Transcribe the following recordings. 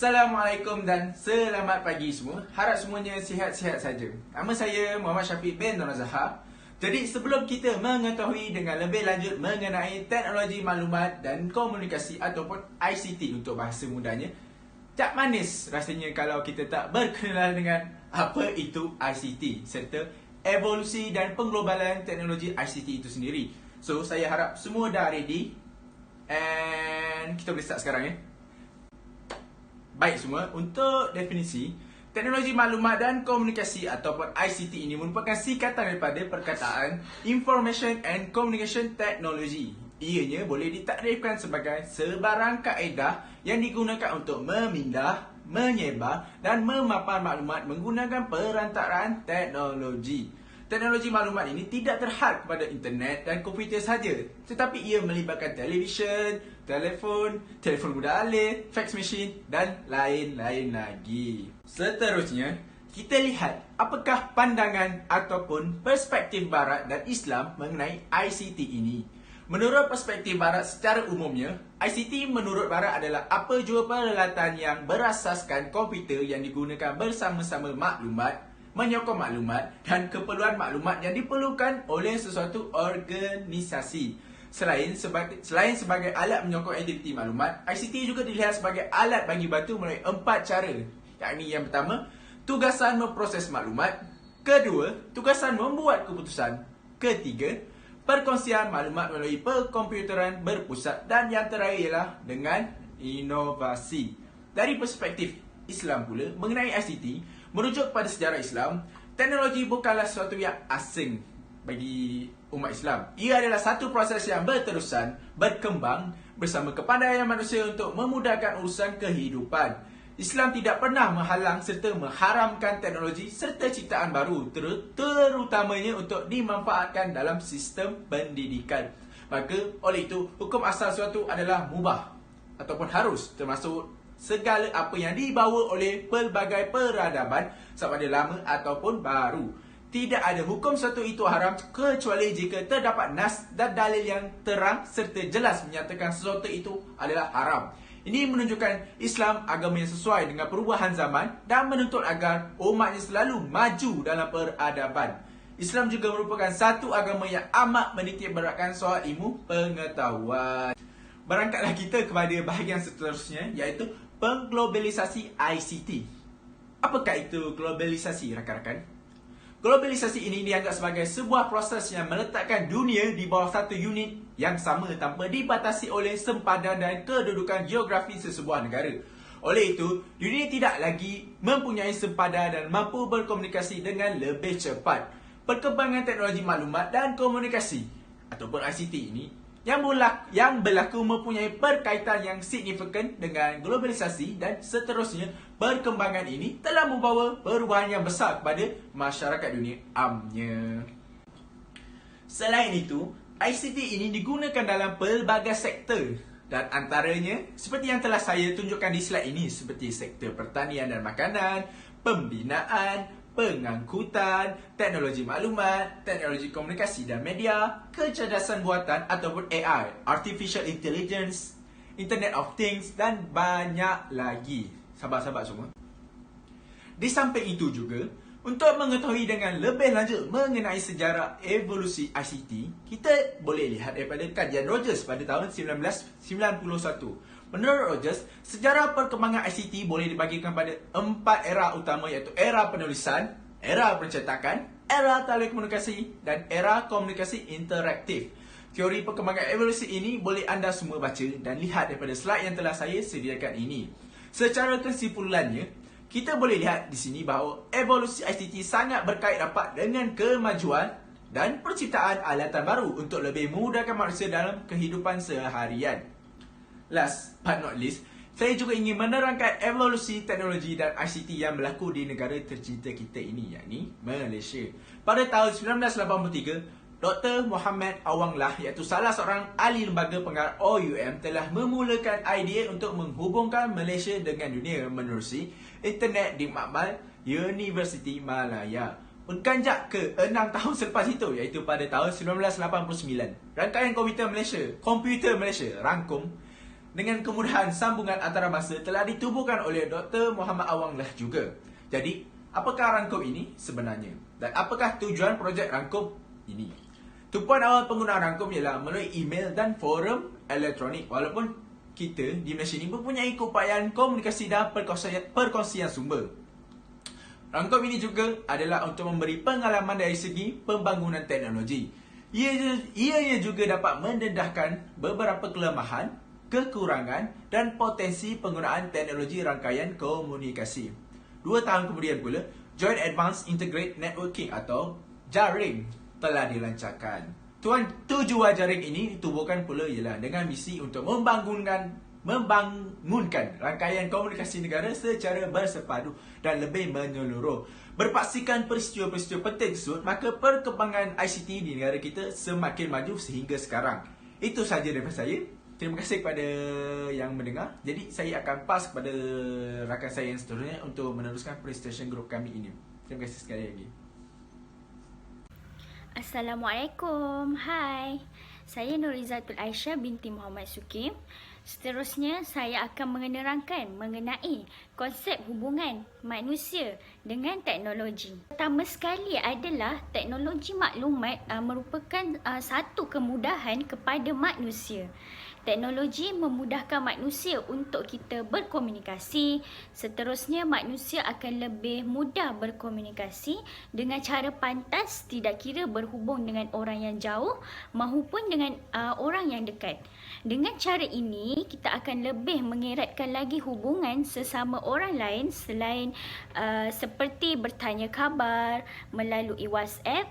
Assalamualaikum dan selamat pagi semua. Harap semuanya sihat-sihat saja. Nama saya Muhammad Syafiq bin Nur Zahar. Jadi sebelum kita mengetahui dengan lebih lanjut mengenai teknologi maklumat dan komunikasi ataupun ICT untuk bahasa mudahnya, tak manis rasanya kalau kita tak berkenalan dengan apa itu ICT serta evolusi dan pengglobalan teknologi ICT itu sendiri. So saya harap semua dah ready and kita boleh start sekarang ya. Baik semua, untuk definisi, teknologi maklumat dan komunikasi ataupun ICT ini merupakan singkatan daripada perkataan Information and Communication Technology. Ianya boleh ditakrifkan sebagai sebarang kaedah yang digunakan untuk memindah, menyebar dan memapan maklumat menggunakan perantaraan teknologi. Teknologi maklumat ini tidak terhad kepada internet dan komputer sahaja, tetapi ia melibatkan televisyen, telefon mudah alih, fax machine dan lain-lain lagi. Seterusnya, kita lihat apakah pandangan ataupun perspektif Barat dan Islam mengenai ICT ini. Menurut perspektif Barat secara umumnya, ICT menurut Barat adalah apa jua peralatan yang berasaskan komputer yang digunakan bersama-sama maklumat, menyokong maklumat dan keperluan maklumat yang diperlukan oleh sesuatu organisasi. Selain sebagai alat menyokong aktiviti maklumat, ICT juga dilihat sebagai alat bagi bantu melalui 4 cara. Yakni yang pertama, tugasan memproses maklumat. Kedua, tugasan membuat keputusan. Ketiga, perkongsian maklumat melalui perkomputeran berpusat. Dan yang terakhir ialah dengan inovasi. Dari perspektif Islam pula, mengenai ICT, merujuk pada sejarah Islam, teknologi bukanlah sesuatu yang asing bagi umat Islam. Ia adalah satu proses yang berterusan, berkembang bersama kepandaian manusia untuk memudahkan urusan kehidupan. Islam tidak pernah menghalang serta mengharamkan teknologi serta ciptaan baru, terutamanya untuk dimanfaatkan dalam sistem pendidikan. Maka oleh itu, hukum asal sesuatu adalah mubah ataupun harus, termasuk segala apa yang dibawa oleh pelbagai peradaban sama ada lama ataupun baru. Tidak ada hukum sesuatu itu haram kecuali jika terdapat nas dan dalil yang terang serta jelas menyatakan sesuatu itu adalah haram. Ini menunjukkan Islam agama yang sesuai dengan perubahan zaman dan menuntut agar umatnya selalu maju dalam peradaban. Islam juga merupakan satu agama yang amat menitik beratkan soal ilmu pengetahuan. Berangkatlah kita kepada bahagian seterusnya, iaitu pengglobalisasi ICT. Apakah itu globalisasi, rakan-rakan? Globalisasi ini dianggap sebagai sebuah proses yang meletakkan dunia di bawah satu unit yang sama tanpa dibatasi oleh sempadan dan kedudukan geografi sesebuah negara. Oleh itu, dunia tidak lagi mempunyai sempadan dan mampu berkomunikasi dengan lebih cepat. Perkembangan teknologi maklumat dan komunikasi ataupun ICT ini yang berlaku mempunyai berkaitan yang signifikan dengan globalisasi dan seterusnya perkembangan ini telah membawa perubahan yang besar kepada masyarakat dunia amnya. Selain itu, ICT ini digunakan dalam pelbagai sektor dan antaranya seperti yang telah saya tunjukkan di slide ini seperti sektor pertanian dan makanan, pembinaan, pengangkutan, teknologi maklumat, teknologi komunikasi dan media, kecerdasan buatan ataupun AI, Artificial Intelligence, Internet of Things dan banyak lagi. Sahabat-sahabat semua. Di samping itu juga, untuk mengetahui dengan lebih lanjut mengenai sejarah evolusi ICT, kita boleh lihat daripada kajian Rogers pada tahun 1991. Menurut Rogers, sejarah perkembangan ICT boleh dibagikan pada 4 era utama, iaitu era penulisan, era pencetakan, era telekomunikasi dan era komunikasi interaktif. Teori perkembangan evolusi ini boleh anda semua baca dan lihat daripada slide yang telah saya sediakan ini. Secara kesimpulannya, kita boleh lihat di sini bahawa evolusi ICT sangat berkait rapat dengan kemajuan dan penciptaan alatan baru untuk lebih memudahkan manusia dalam kehidupan seharian. Last but not least, saya juga ingin menerangkan evolusi teknologi dan ICT yang berlaku di negara tercinta kita ini, yakni Malaysia. Pada tahun 1983, Dr. Muhammad Awanglah, iaitu salah seorang ahli lembaga pengarah OUM, telah memulakan idea untuk menghubungkan Malaysia dengan dunia menerusi internet di Makmal Universiti Malaya. Berkanjak ke 6 tahun selepas itu, iaitu pada tahun 1989, rangkaian Komputer Malaysia, Rangkum, dengan kemudahan sambungan antarabangsa telah ditubuhkan oleh Dr. Muhammad Awang lah juga. Jadi, apakah rangkum ini sebenarnya? Dan apakah tujuan projek rangkum ini? Tumpuan awal penggunaan rangkum ialah melalui email dan forum elektronik. Walaupun kita di Malaysia ini mempunyai keupayaan komunikasi dan perkongsian sumber. Rangkum ini juga adalah untuk memberi pengalaman dari segi pembangunan teknologi. Ianya juga dapat mendedahkan beberapa kelemahan, kekurangan dan potensi penggunaan teknologi rangkaian komunikasi. 2 tahun kemudian pula, Joint Advanced Integrated Networking atau JARING telah dilancarkan. Tujuan jaring ini ditubuhkan pula ialah dengan misi untuk membangunkan rangkaian komunikasi negara secara bersepadu dan lebih menyeluruh. Berpaksikan peristiwa-peristiwa penting tersebut, maka perkembangan ICT di negara kita semakin maju sehingga sekarang. Itu sahaja daripada saya. Terima kasih kepada yang mendengar. Jadi saya akan pass kepada rakan saya yang seterusnya untuk meneruskan presentation grup kami ini. Terima kasih sekali lagi. Assalamualaikum. Hai. Saya Nurizatul Aisyah binti Muhammad Sukim. Seterusnya saya akan menerangkan mengenai konsep hubungan manusia dengan teknologi. Pertama sekali adalah teknologi maklumat merupakan satu kemudahan kepada manusia. Teknologi memudahkan manusia untuk kita berkomunikasi. Seterusnya, manusia akan lebih mudah berkomunikasi dengan cara pantas, tidak kira berhubung dengan orang yang jauh maupun dengan orang yang dekat. Dengan cara ini, kita akan lebih mengeratkan lagi hubungan sesama orang lain selain seperti bertanya khabar melalui WhatsApp,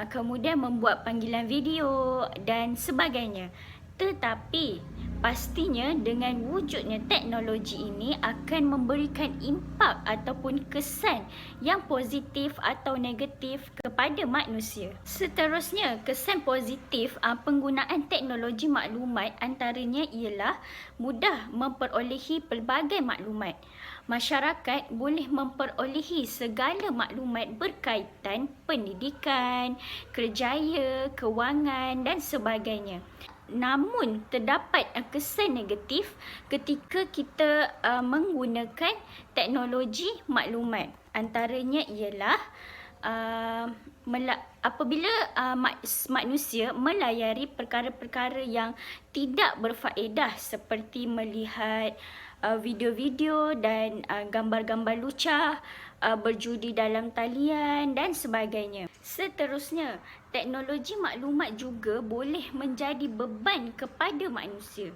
kemudian membuat panggilan video dan sebagainya. Tetapi pastinya dengan wujudnya teknologi ini akan memberikan impak ataupun kesan yang positif atau negatif kepada manusia. Seterusnya, kesan positif penggunaan teknologi maklumat antaranya ialah mudah memperolehi pelbagai maklumat. Masyarakat boleh memperolehi segala maklumat berkaitan pendidikan, kerjaya, kewangan dan sebagainya. Namun terdapat kesan negatif ketika kita menggunakan teknologi maklumat. Antaranya ialah apabila manusia melayari perkara-perkara yang tidak berfaedah seperti melihat video-video dan gambar-gambar lucah, berjudi dalam talian dan sebagainya. Seterusnya, teknologi maklumat juga boleh menjadi beban kepada manusia.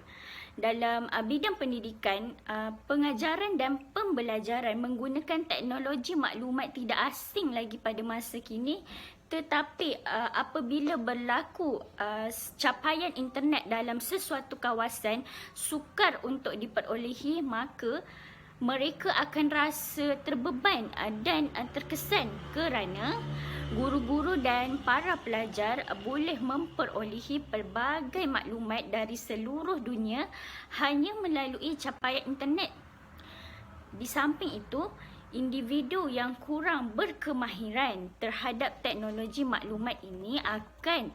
Dalam bidang pendidikan, pengajaran dan pembelajaran menggunakan teknologi maklumat tidak asing lagi pada masa kini. Tetapi apabila berlaku capaian internet dalam sesuatu kawasan sukar untuk diperolehi, maka mereka akan rasa terbeban dan terkesan kerana guru-guru dan para pelajar boleh memperolehi pelbagai maklumat dari seluruh dunia hanya melalui capaian internet. Di samping itu, individu yang kurang berkemahiran terhadap teknologi maklumat ini akan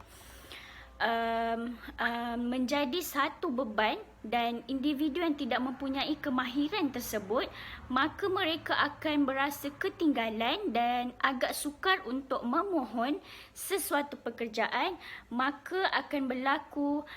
menjadi satu beban, dan individu yang tidak mempunyai kemahiran tersebut, maka mereka akan berasa ketinggalan dan agak sukar untuk memohon sesuatu pekerjaan. Maka akan berlaku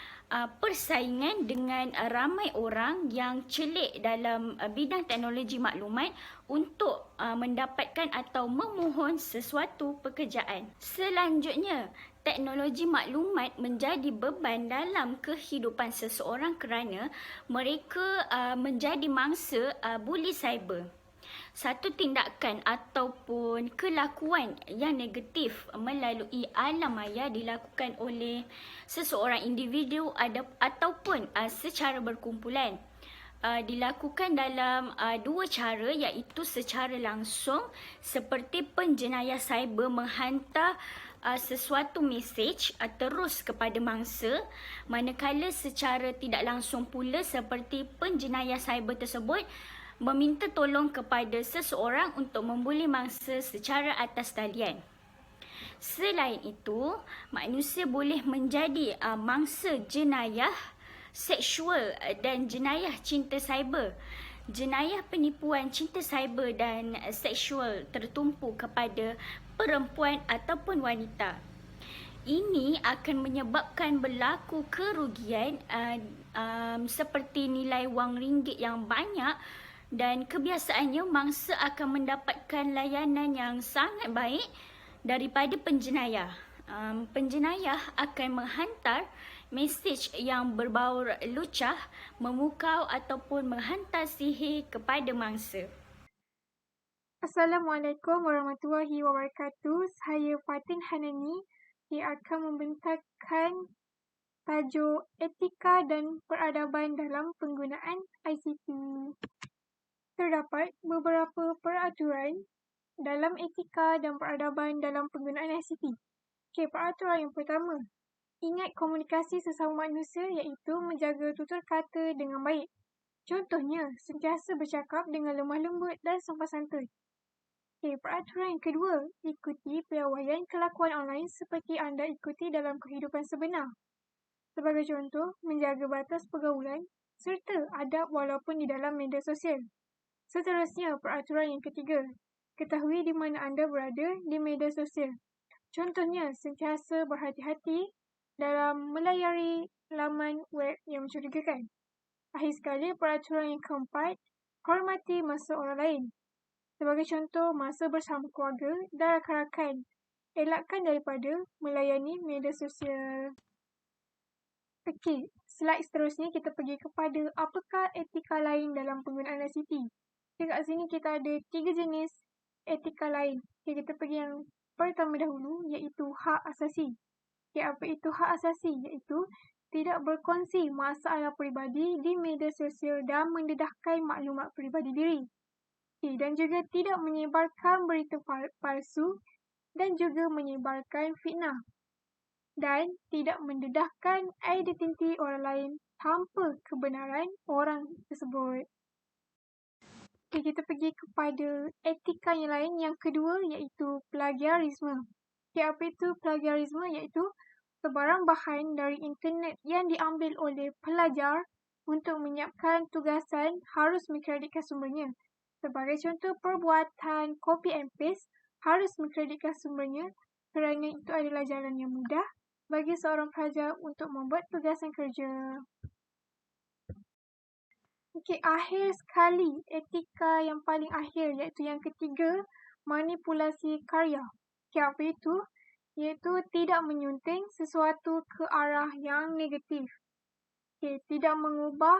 persaingan dengan ramai orang yang celik dalam bidang teknologi maklumat untuk mendapatkan atau memohon sesuatu pekerjaan. Selanjutnya, teknologi maklumat menjadi beban dalam kehidupan seseorang kerana mereka menjadi mangsa buli cyber. Satu tindakan ataupun kelakuan yang negatif melalui alam maya dilakukan oleh seseorang individu ataupun secara berkumpulan. Dilakukan dalam dua cara, iaitu secara langsung seperti penjenayah cyber menghantar sesuatu mesej terus kepada mangsa, manakala secara tidak langsung pula seperti penjenayah cyber tersebut meminta tolong kepada seseorang untuk membuli mangsa secara atas talian. Selain itu, manusia boleh menjadi mangsa jenayah seksual dan jenayah cinta cyber. Jenayah penipuan cinta cyber dan seksual tertumpu kepada perempuan ataupun wanita. Ini akan menyebabkan berlaku kerugian seperti nilai wang ringgit yang banyak, dan kebiasaannya mangsa akan mendapatkan layanan yang sangat baik daripada penjenayah. Penjenayah akan menghantar mesej yang berbau lucah, memukau ataupun menghantar sihir kepada mangsa. Assalamualaikum warahmatullahi wabarakatuh. Saya Fatin Hanani yang akan membentangkan tajuk etika dan peradaban dalam penggunaan ICT. Terdapat beberapa peraturan dalam etika dan peradaban dalam penggunaan ICT. Okey, peraturan yang pertama. Ingat komunikasi sesama manusia iaitu menjaga tutur kata dengan baik. Contohnya, sentiasa bercakap dengan lemah lembut dan sopan santun. Okey, peraturan yang kedua. Ikuti piawaian kelakuan online seperti anda ikuti dalam kehidupan sebenar. Sebagai contoh, menjaga batas pergaulan serta adab walaupun di dalam media sosial. Seterusnya, peraturan yang ketiga. Ketahui di mana anda berada di media sosial. Contohnya, sentiasa berhati-hati dalam melayari laman web yang mencurigakan. Akhir sekali, peraturan yang keempat. Hormati masa orang lain. Sebagai contoh, masa bersama keluarga dan rakan-rakan. Elakkan daripada melayani media sosial. Okey, slide seterusnya kita pergi kepada apakah etika lain dalam penggunaan ICT. Dekat sini kita ada 3 jenis etika lain. Okay, kita pergi yang pertama dahulu iaitu hak asasi. Okay, apa itu hak asasi? Iaitu tidak berkongsi masalah peribadi di media sosial dan mendedahkan maklumat peribadi diri. Okay, dan juga tidak menyebarkan berita palsu dan juga menyebarkan fitnah. Dan tidak mendedahkan identiti orang lain tanpa kebenaran orang tersebut. Okay, kita pergi kepada etika yang lain. Yang kedua iaitu plagiarisme. Okay, apa itu plagiarisme? Iaitu sebarang bahan dari internet yang diambil oleh pelajar untuk menyiapkan tugasan harus mengkreditkan sumbernya. Sebagai contoh, perbuatan copy and paste harus mengkreditkan sumbernya kerana itu adalah jalan yang mudah bagi seorang pelajar untuk membuat tugasan kerja. Okey, akhir sekali, etika yang paling akhir iaitu yang ketiga, manipulasi karya. Okey, apa itu? Iaitu tidak menyunting sesuatu ke arah yang negatif. Okey, tidak mengubah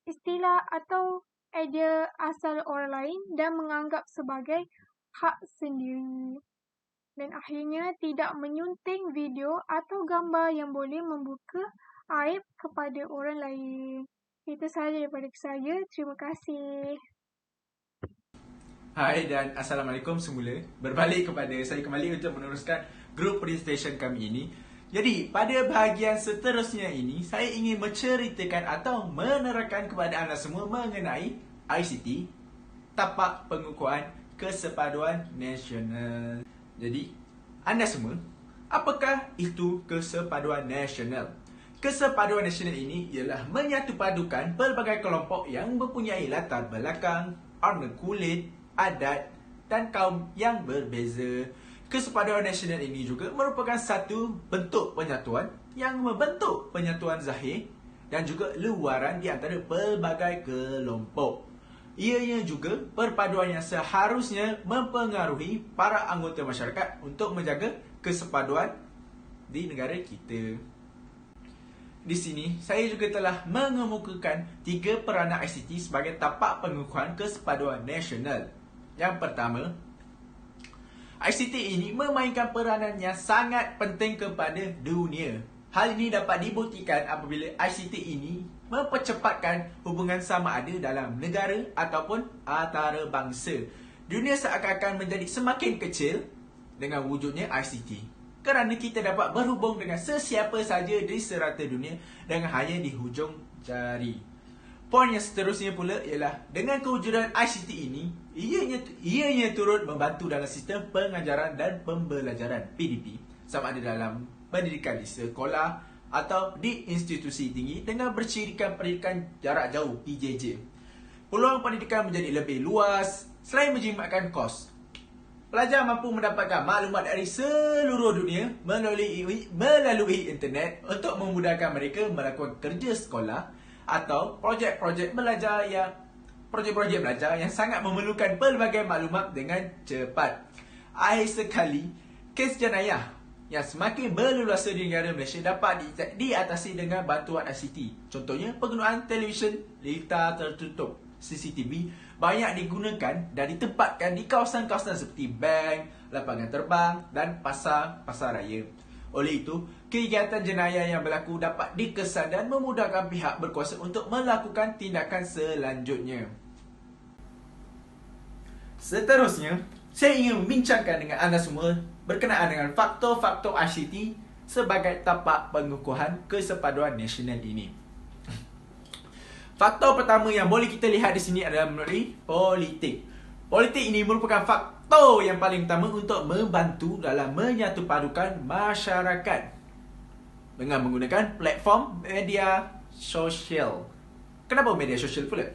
istilah atau idea asal orang lain dan menganggap sebagai hak sendiri. Dan akhirnya, tidak menyunting video atau gambar yang boleh membuka aib kepada orang lain. Itu sahaja daripada saya. Terima kasih. Hai dan Assalamualaikum semula. Berbalik kepada saya kembali untuk meneruskan grup presentation kami ini. Jadi, pada bahagian seterusnya ini, saya ingin menceritakan atau menerangkan kepada anda semua mengenai ICT, tapak pengukuhan kesepaduan nasional. Jadi, anda semua, apakah itu kesepaduan nasional? Kesepaduan nasional ini ialah menyatupadukan pelbagai kelompok yang mempunyai latar belakang, warna kulit, adat dan kaum yang berbeza. Kesepaduan nasional ini juga merupakan satu bentuk penyatuan yang membentuk penyatuan zahir dan juga luaran di antara pelbagai kelompok. Ianya juga perpaduan yang seharusnya mempengaruhi para anggota masyarakat untuk menjaga kesepaduan di negara kita. Di sini, saya juga telah mengemukakan 3 peranan ICT sebagai tapak pengukuhan kesepaduan nasional. Yang pertama, ICT ini memainkan peranan yang sangat penting kepada dunia. Hal ini dapat dibuktikan apabila ICT ini mempercepatkan hubungan sama ada dalam negara ataupun antarabangsa. Dunia seakan-akan menjadi semakin kecil dengan wujudnya ICT. Kerana kita dapat berhubung dengan sesiapa saja di serata dunia dengan hanya di hujung jari. Poin yang seterusnya pula ialah dengan kewujudan ICT ini, ianya turut membantu dalam sistem pengajaran dan pembelajaran PDP, sama ada dalam pendidikan di sekolah atau di institusi tinggi dengan bercirikan pendidikan jarak jauh PJJ. Peluang pendidikan menjadi lebih luas selain menjimatkan kos. Pelajar mampu mendapatkan maklumat dari seluruh dunia melalui internet untuk memudahkan mereka melakukan kerja sekolah atau projek-projek belajar yang sangat memerlukan pelbagai maklumat dengan cepat. Akhir sekali, kes jenayah yang semakin berleluasa di negara Malaysia dapat diatasi dengan bantuan ICT. Contohnya, penggunaan televisyen litar tertutup CCTV banyak digunakan dan ditempatkan di kawasan-kawasan seperti bank, lapangan terbang dan pasar raya. Oleh itu, kegiatan jenayah yang berlaku dapat dikesan dan memudahkan pihak berkuasa untuk melakukan tindakan selanjutnya. Seterusnya, saya ingin membincangkan dengan anda semua berkenaan dengan faktor-faktor ICT sebagai tapak pengukuhan kesepaduan nasional ini. Faktor pertama yang boleh kita lihat di sini adalah melalui politik. Politik ini merupakan faktor yang paling utama untuk membantu dalam menyatupadukan masyarakat dengan menggunakan platform media sosial. Kenapa media sosial pula?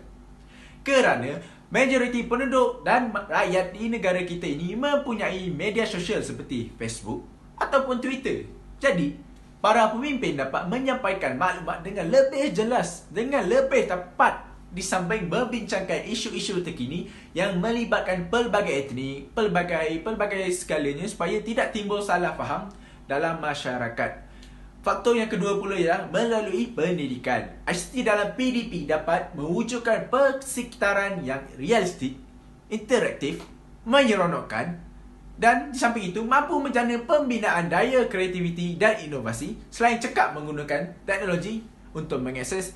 Kerana majoriti penduduk dan rakyat di negara kita ini mempunyai media sosial seperti Facebook ataupun Twitter. Jadi, para pemimpin dapat menyampaikan maklumat dengan lebih jelas, dengan lebih tepat di samping membincangkan isu-isu terkini yang melibatkan pelbagai etnik, pelbagai segalanya supaya tidak timbul salah faham dalam masyarakat. Faktor yang kedua pula ialah melalui pendidikan. ICT dalam PDP dapat mewujudkan persekitaran yang realistik, interaktif, menyeronokkan dan di samping itu mampu menjana pembinaan daya kreativiti dan inovasi selain cekap menggunakan teknologi untuk mengakses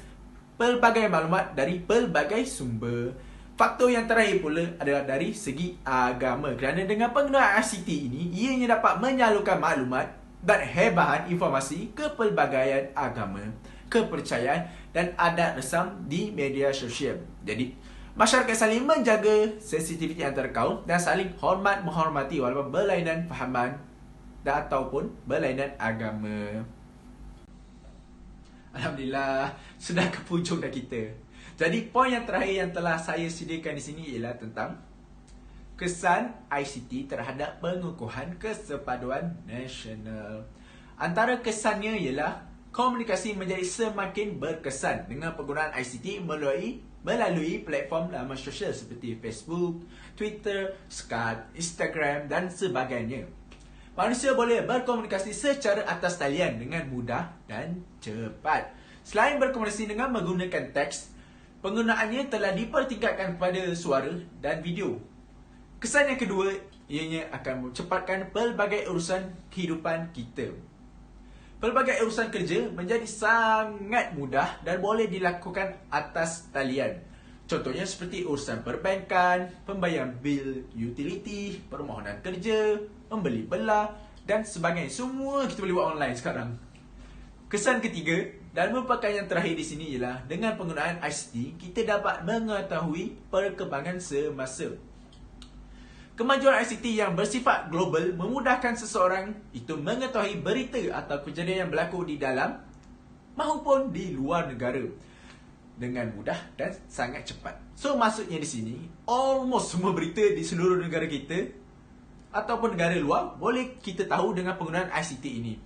pelbagai maklumat dari pelbagai sumber. Faktor yang terakhir pula adalah dari segi agama. Kerana dengan penggunaan ICT ini, ianya dapat menyalurkan maklumat dan hebahan informasi ke pelbagai agama, kepercayaan dan adat resam di media sosial. Jadi, masyarakat saling menjaga sensitiviti antara kaum dan saling menghormati walaupun berlainan fahaman dan ataupun berlainan agama. Alhamdulillah, sudah ke hujung dah kita. Jadi poin yang terakhir yang telah saya sediakan di sini ialah tentang kesan ICT terhadap pengukuhan kesepaduan nasional. Antara kesannya ialah komunikasi menjadi semakin berkesan dengan penggunaan ICT melalui platform laman sosial seperti Facebook, Twitter, Skype, Instagram dan sebagainya. Manusia boleh berkomunikasi secara atas talian dengan mudah dan cepat. Selain berkomunikasi dengan menggunakan teks, penggunaannya telah dipertingkatkan kepada suara dan video. Kesan yang kedua, ianya akan memcepatkan pelbagai urusan kehidupan kita. Pelbagai urusan kerja menjadi sangat mudah dan boleh dilakukan atas talian. Contohnya seperti urusan perbankan, pembayaran bil utility, permohonan kerja, membeli belah dan sebagainya. Semua kita boleh buat online sekarang. Kesan ketiga dan merupakan yang terakhir di sini ialah dengan penggunaan ICT, kita dapat mengetahui perkembangan semasa. Kemajuan ICT yang bersifat global memudahkan seseorang itu mengetahui berita atau kejadian yang berlaku di dalam maupun di luar negara dengan mudah dan sangat cepat. So maksudnya di sini, almost semua berita di seluruh negara kita ataupun negara luar boleh kita tahu dengan penggunaan ICT ini.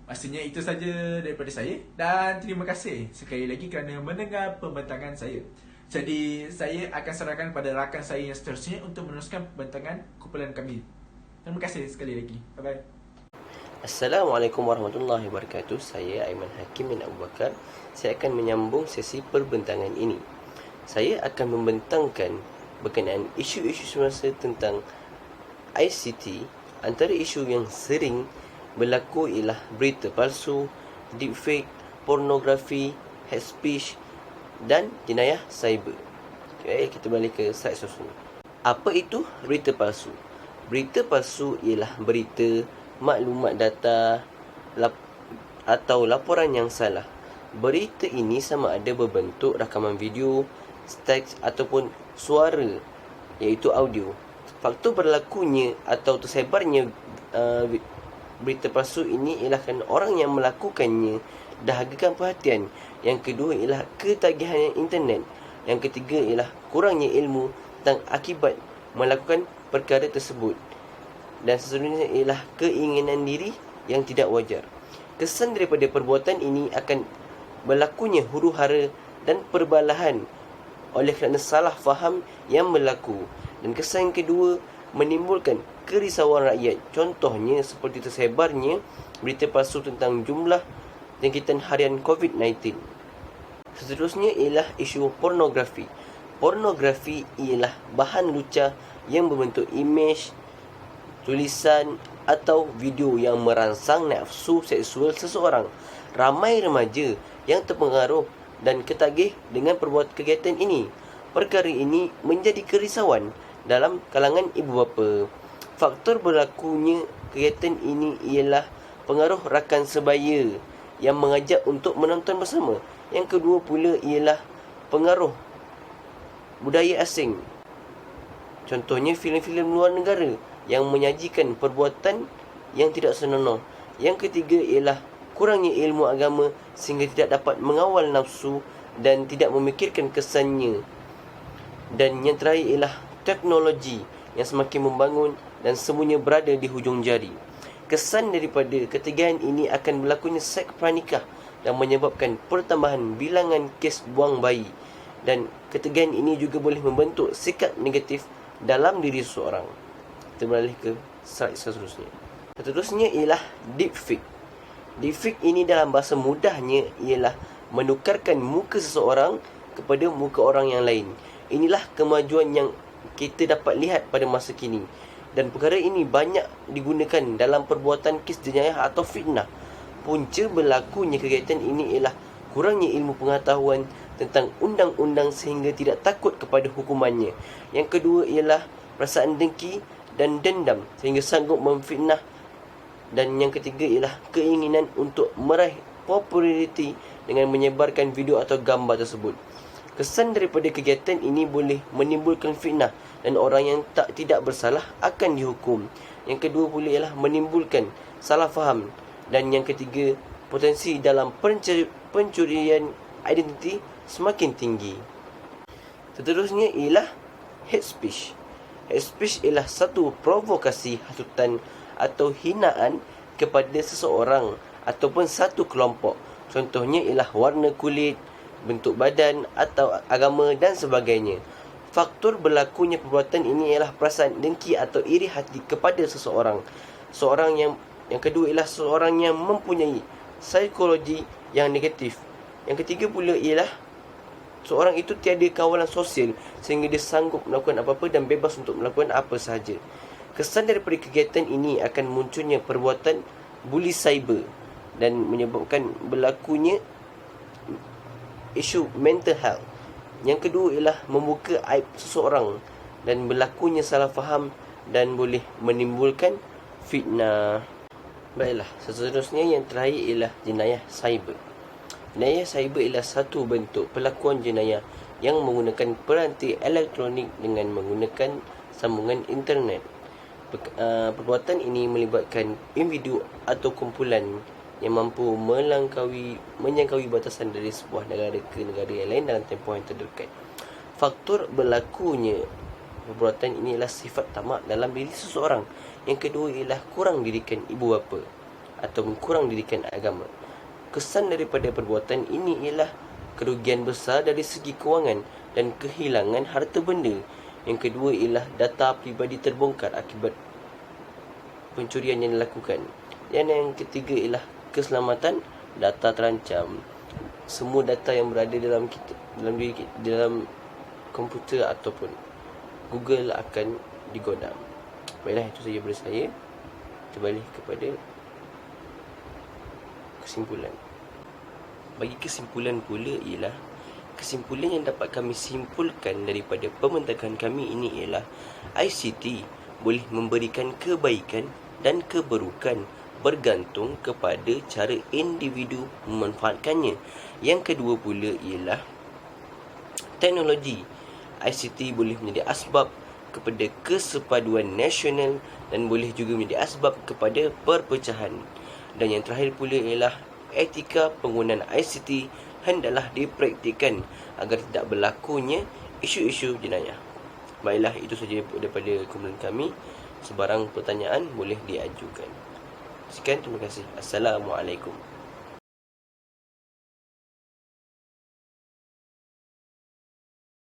Maksudnya itu saja daripada saya dan terima kasih sekali lagi kerana mendengar pembentangan saya. Jadi, saya akan serahkan kepada rakan saya yang seterusnya untuk meneruskan pembentangan kumpulan kami. Terima kasih sekali lagi. Bye-bye. Assalamualaikum warahmatullahi wabarakatuh. Saya Aiman Hakim bin Abu Bakar. Saya akan menyambung sesi perbentangan ini. Saya akan membentangkan berkenaan isu-isu semasa tentang ICT. Antara isu yang sering berlaku ialah berita palsu, deepfake, pornografi, hate speech dan jenayah cyber. Okay, kita balik ke slide seterusnya. Apa itu berita palsu? Berita palsu ialah berita, maklumat data atau laporan yang salah. Berita ini sama ada berbentuk rakaman video, teks ataupun suara, iaitu audio. Faktor berlakunya atau tersebarnya berita palsu ini ialah kerana orang yang melakukannya dahagakan perhatian. Yang kedua ialah ketagihan internet. Yang ketiga ialah kurangnya ilmu tentang akibat melakukan perkara tersebut. Dan seterusnya ialah keinginan diri yang tidak wajar. Kesan daripada perbuatan ini akan berlakunya huru-hara dan perbalahan oleh kerana salah faham yang berlaku. Dan kesan kedua menimbulkan kerisauan rakyat. Contohnya seperti tersebarnya berita palsu tentang jumlah jangkitan harian COVID-19. Seterusnya ialah isu pornografi. Pornografi ialah bahan lucah yang berbentuk imej, tulisan atau video yang merangsang nafsu seksual seseorang. Ramai remaja yang terpengaruh dan ketagih dengan perbuatan kegiatan ini. Perkara ini menjadi kerisauan dalam kalangan ibu bapa. Faktor berlakunya kegiatan ini ialah pengaruh rakan sebaya yang mengajak untuk menonton bersama. Yang kedua pula ialah pengaruh budaya asing. Contohnya filem-filem luar negara yang menyajikan perbuatan yang tidak senonoh. Yang ketiga ialah kurangnya ilmu agama sehingga tidak dapat mengawal nafsu dan tidak memikirkan kesannya. Dan yang terakhir ialah teknologi yang semakin membangun dan semuanya berada di hujung jari. Kesan daripada ketigaan ini akan berlakunya seks pranikah dan menyebabkan pertambahan bilangan kes buang bayi. Dan ketigaan ini juga boleh membentuk sikap negatif dalam diri seseorang. Kita beralih ke slide seterusnya. Seterusnya ialah deepfake. Deepfake ini dalam bahasa mudahnya ialah menukarkan muka seseorang kepada muka orang yang lain. Inilah kemajuan yang kita dapat lihat pada masa kini. Dan perkara ini banyak digunakan dalam perbuatan kes jenayah atau fitnah. Punca berlakunya kegiatan ini ialah kurangnya ilmu pengetahuan tentang undang-undang sehingga tidak takut kepada hukumannya. Yang kedua ialah perasaan dengki dan dendam sehingga sanggup memfitnah. Dan yang ketiga ialah keinginan untuk meraih populariti dengan menyebarkan video atau gambar tersebut. Kesan daripada kegiatan ini boleh menimbulkan fitnah dan orang yang tidak bersalah akan dihukum. Yang kedua pula ialah menimbulkan salah faham. Dan yang ketiga, potensi dalam pencurian identiti semakin tinggi. Seterusnya ialah hate speech. Hate speech ialah satu provokasi hasutan atau hinaan kepada seseorang ataupun satu kelompok. Contohnya ialah warna kulit, bentuk badan atau agama dan sebagainya. Faktor berlakunya perbuatan ini ialah perasaan dengki atau iri hati kepada seseorang. Yang kedua ialah seseorang yang mempunyai psikologi yang negatif. Yang ketiga pula ialah seorang itu tiada kawalan sosial sehingga dia sanggup melakukan apa-apa dan bebas untuk melakukan apa sahaja. Kesan daripada kegiatan ini akan munculnya perbuatan bully cyber dan menyebabkan berlakunya isu mental health. Yang kedua ialah membuka aib seseorang dan berlakunya salah faham dan boleh menimbulkan fitnah. Baiklah, seterusnya yang terakhir ialah jenayah cyber. Jenayah cyber ialah satu bentuk pelakuan jenayah yang menggunakan peranti elektronik dengan menggunakan sambungan internet. Perbuatan ini melibatkan individu atau kumpulan yang mampu menjangkaui batasan dari sebuah negara ke negara yang lain dalam tempoh yang terdekat. Faktor berlakunya perbuatan ini ialah sifat tamak dalam diri seseorang. Yang kedua ialah kurang didikan ibu bapa atau kurang didikan agama. Kesan daripada perbuatan ini ialah kerugian besar dari segi kewangan dan kehilangan harta benda. Yang kedua ialah data pribadi terbongkar akibat pencurian yang dilakukan. Dan yang ketiga ialah keselamatan data terancam. Semua data yang berada dalam komputer ataupun Google akan digodam. Baiklah, itu saja daripada saya. Kita balik kepada kesimpulan. Bagi kesimpulan pula ialah kesimpulan yang dapat kami simpulkan daripada pembentakan kami ini ialah ICT boleh memberikan kebaikan dan keburukan bergantung kepada cara individu memanfaatkannya. Yang kedua pula ialah teknologi ICT boleh menjadi asbab kepada kesepaduan nasional dan boleh juga menjadi asbab kepada perpecahan. Dan yang terakhir pula ialah etika penggunaan ICT hendaklah dipraktikkan agar tidak berlakunya isu-isu jenayah. Baiklah, itu saja daripada kumpulan kami. Sebarang pertanyaan boleh diajukan. Sekian, terima kasih. Assalamualaikum.